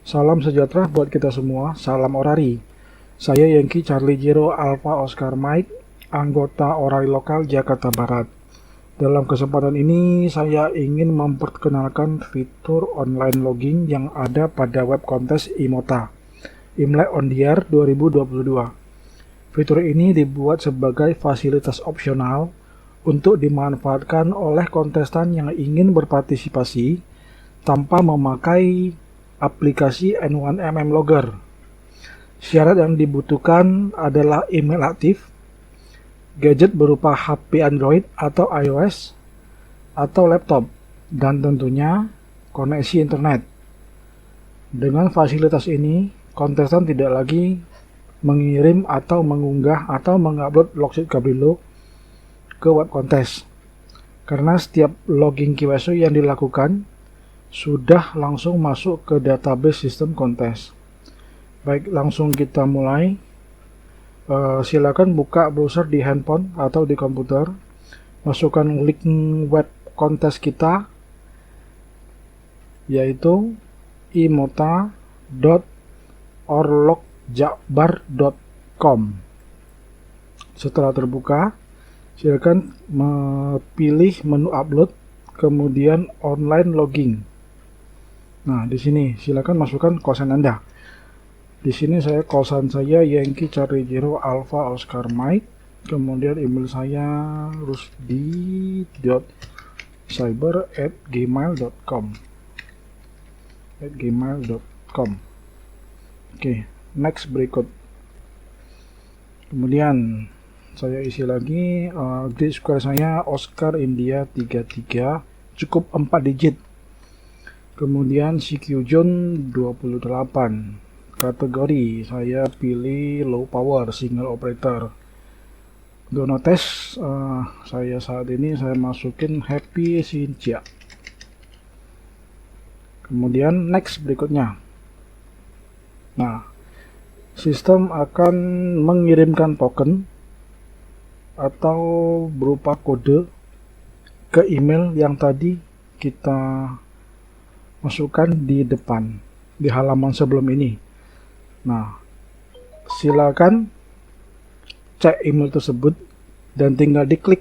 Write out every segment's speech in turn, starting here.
Salam sejahtera buat kita semua, salam Orari. Saya Yankee Charlie Jero Alpha Oscar Mike, anggota Orari Lokal Jakarta Barat. Dalam kesempatan ini, saya ingin memperkenalkan fitur online logging yang ada pada web kontes Imota, Imlek on the Air 2022. Fitur ini dibuat sebagai fasilitas opsional untuk dimanfaatkan oleh kontestan yang ingin berpartisipasi tanpa memakai aplikasi N1MM Logger. Syarat yang dibutuhkan adalah email aktif, gadget berupa HP Android atau iOS, atau laptop, dan tentunya koneksi internet. Dengan fasilitas ini, kontestan tidak lagi mengirim atau mengunggah atau mengupload logship Gabrilo ke web kontes, karena setiap logging KYC yang dilakukan sudah langsung masuk ke database sistem kontes. Baik, langsung kita mulai. Silakan buka browser di handphone atau di komputer, masukkan link web kontes kita, yaitu imota.orlogjakbar.com. Setelah terbuka, silakan pilih menu upload, kemudian online logging. Nah, di sini silakan masukkan kosan Anda. Di sini kosan saya Yankee Charlie Jero Alpha Oscar Mike. Kemudian email saya rusdi.cyber@gmail.com. Oke, next berikut. Kemudian saya isi lagi grid square saya Oscar India 33, cukup 4 digit. Kemudian CQ zone 28. Kategori saya pilih low power single operator. Untuk notes saya saat ini masukin Happy Sinja. Kemudian next berikutnya. Nah, sistem akan mengirimkan token atau berupa kode ke email yang tadi kita masukkan di depan, di halaman sebelum ini. Nah, silakan cek email tersebut dan tinggal diklik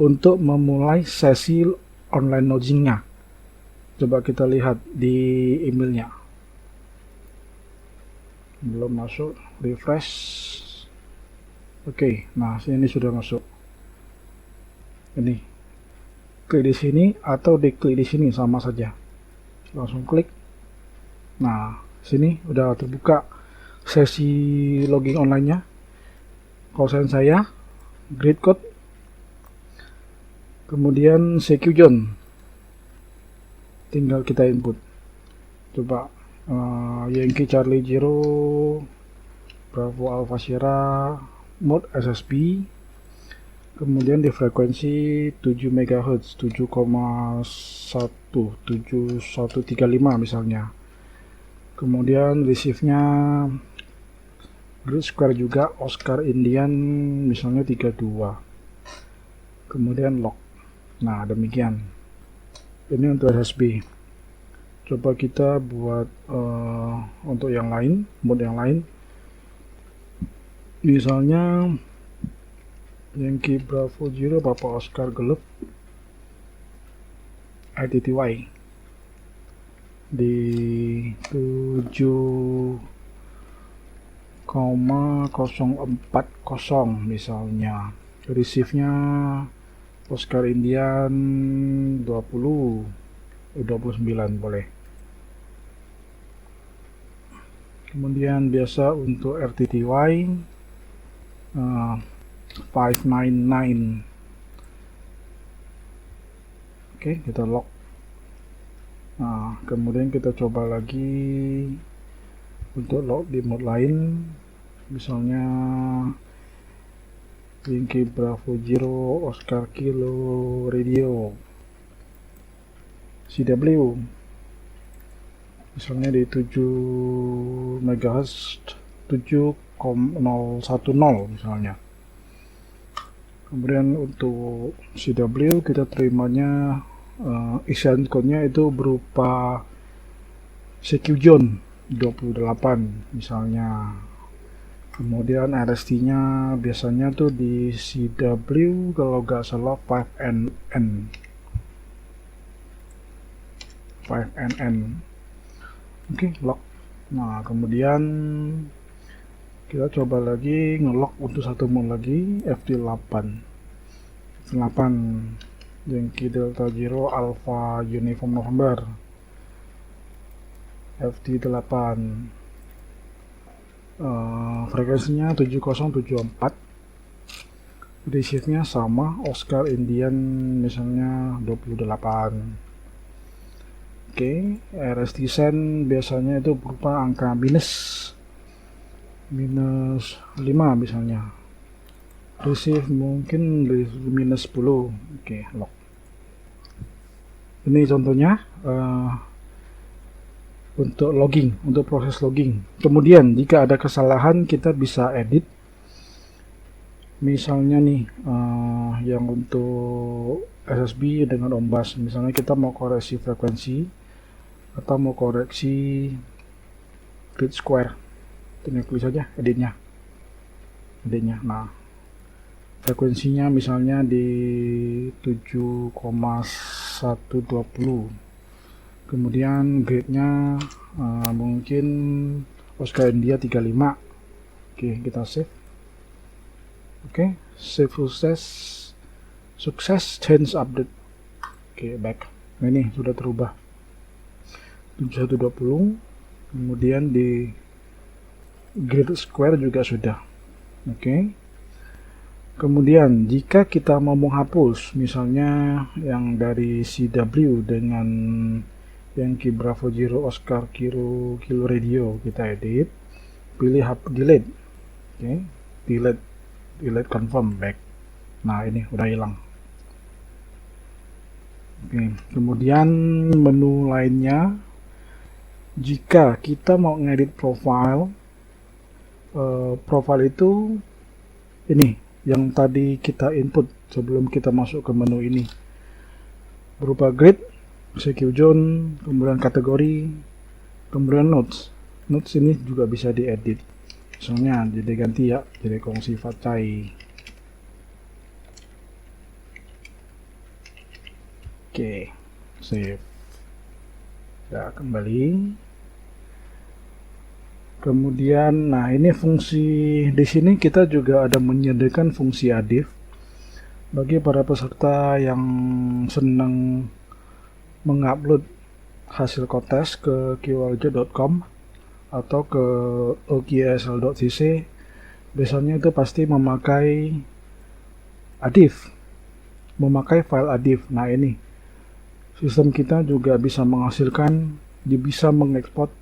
untuk memulai sesi online logging-nya. Coba kita lihat di emailnya. Belum masuk, refresh. Oke, nah ini sudah masuk. Ini, klik di sini atau diklik di sini sama saja. Langsung klik. Nah, sini udah terbuka sesi logging online-nya. Kosan saya, grid code, kemudian CQ zone. Tinggal kita input. Coba Yankee Charlie Jero Bravo Alpha Sierra mode SSB. Kemudian di frekuensi 7 MHz, 7,17135 misalnya. Kemudian receive-nya grid square juga Oscar Indian misalnya 32. Kemudian log. Nah, demikian. Ini untuk SSB. Coba kita buat untuk yang lain, mode yang lain. Misalnya Yankee Bravo Zero Papa Oscar Gelap ITTY di 7,040 misalnya. Receive-nya Oscar Indian 29 boleh. Kemudian biasa untuk RTTY 599. Oke, kita lock. Nah, kemudian kita coba lagi untuk log di mode lain, misalnya Yankee Bravo Zero Oscar Kilo Radio CW misalnya di 7 MHz 7,010 misalnya. Kemudian untuk CW kita terimanya isian code-nya itu berupa CQZone 28 misalnya. Kemudian RST-nya biasanya tuh di CW kalau nggak salah 5NN. Oke, lock. Nah, kemudian kita coba lagi ngelock untuk satu mode lagi, FT8 Yankee Delta Zero Alpha Uniform November, FT8, frekuensinya 7074, receive-nya sama, Oscar Indian misalnya 28. Oke, RST send biasanya itu berupa angka minus 5 misalnya, receive mungkin minus 10. Oke, lock. Ini contohnya untuk logging, untuk proses logging. Kemudian jika ada kesalahan kita bisa edit. Misalnya nih yang untuk SSB dengan ombas, misalnya kita mau koreksi frekuensi atau mau koreksi grid square, tinggal klik saja editnya. Nah, frekuensinya misalnya di 7,120, kemudian grade-nya mungkin Oscar India 35. Oke, kita save. Oke, save sukses change update. Oke, back. Nah, ini sudah terubah 7120, kemudian di grid square juga sudah. Oke. Kemudian jika kita mau menghapus misalnya yang dari CW dengan Yankee Bravo Zero Oscar Kilo Radio, kita edit, pilih delete. Oke, delete confirm back. Nah, ini udah hilang. Oke, kemudian menu lainnya, jika kita mau ngedit profile, profile itu ini yang tadi kita input sebelum kita masuk ke menu ini, berupa grid, CQZone, kemudian kategori, kemudian notes. Notes ini juga bisa diedit, misalnya jadi ganti ya, jadi kongsi Facai. Oke, save. Ya, kembali. Kemudian, nah ini fungsi di sini kita juga ada menyediakan fungsi adif bagi para peserta yang senang mengupload hasil kontes ke qlj.com atau ke oksl.cc. Biasanya itu pasti memakai adif, memakai file adif. Nah, ini sistem kita juga bisa menghasilkan, bisa mengekspor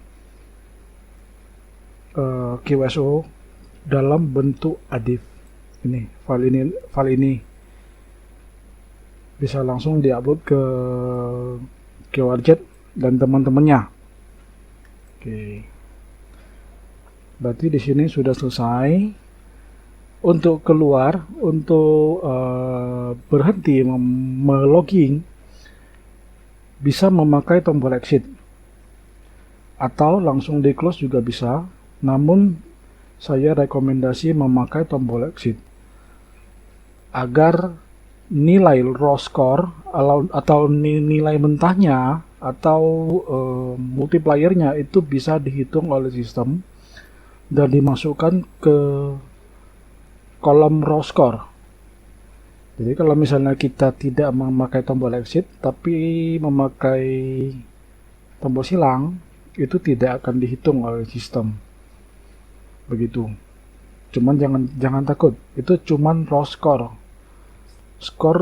QSO dalam bentuk adif. Ini file ini bisa langsung diupload ke QRZ dan teman-temannya. Oke, berarti di sini sudah selesai. Untuk keluar, untuk berhenti melogging, bisa memakai tombol exit atau langsung di close juga bisa. Namun saya rekomendasi memakai tombol exit agar nilai raw score atau nilai mentahnya atau multipliernya itu bisa dihitung oleh sistem dan dimasukkan ke kolom raw score. Jadi kalau misalnya kita tidak memakai tombol exit tapi memakai tombol silang, itu tidak akan dihitung oleh sistem. Begitu. Cuman jangan takut, itu cuman raw score. Skor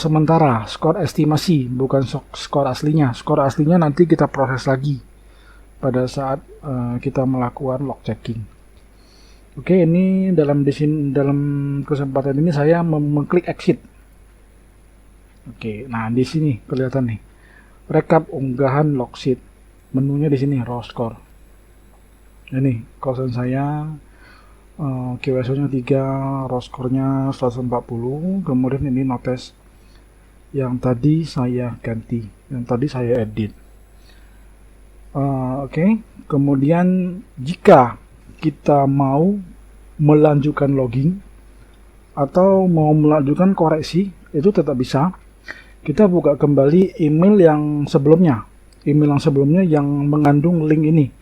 sementara, skor estimasi, bukan skor aslinya. Skor aslinya nanti kita proses lagi pada saat kita melakukan log checking. Oke, ini dalam kesempatan ini saya mengklik exit. Oke, nah di sini kelihatan nih, rekap unggahan logsheet. Menunya di sini raw score. Ini kosan saya, QSO-nya 3, raw score-nya 140. Kemudian ini notes yang tadi saya ganti, yang tadi saya edit. Oke. Kemudian jika kita mau melanjutkan login atau mau melanjutkan koreksi, itu tetap bisa. Kita buka kembali email yang sebelumnya. Email yang sebelumnya yang mengandung link ini.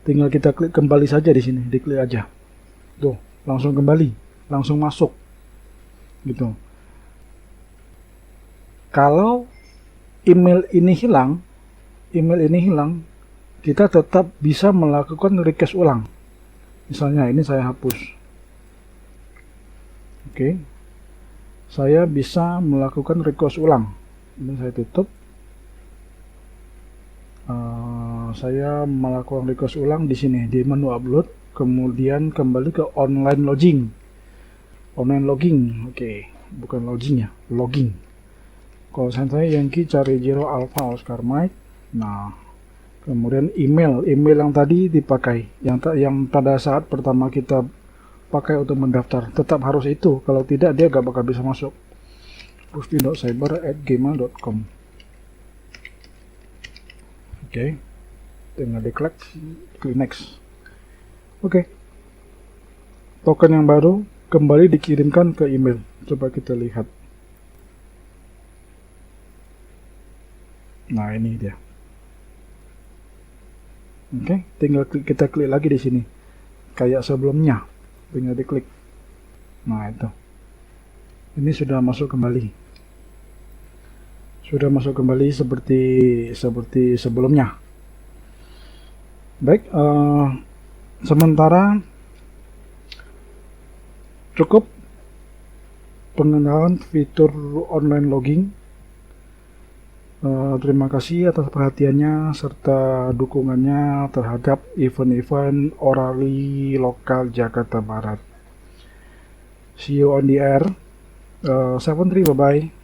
Tinggal kita klik kembali saja di sini, diklik aja. Tuh, langsung kembali, langsung masuk. Gitu. Kalau email ini hilang, kita tetap bisa melakukan request ulang. Misalnya ini saya hapus. Oke. Saya bisa melakukan request ulang. Ini saya tutup. Saya melakukan request ulang di sini di menu upload, kemudian kembali ke online logging. Oke, bukan login ya, logging. Call center Yankee Charlie Zero Alpha Oscar Mike. Nah, kemudian email yang tadi dipakai, yang pada saat pertama kita pakai untuk mendaftar, tetap harus itu. Kalau tidak, dia gak bakal bisa masuk. rusdi.cyber@gmail.com. Oke, tinggal diklik next. Oke, token yang baru kembali dikirimkan ke email. Coba kita lihat. Nah, ini dia. Oke, tinggal kita klik lagi di sini, kayak sebelumnya. Tinggal diklik. Nah, itu. Ini sudah masuk kembali. Sudah masuk kembali seperti sebelumnya. Baik, sementara cukup pengenalan fitur online logging. Terima kasih atas perhatiannya serta dukungannya terhadap event-event Orali lokal Jakarta Barat. See you on the air. 73, bye-bye.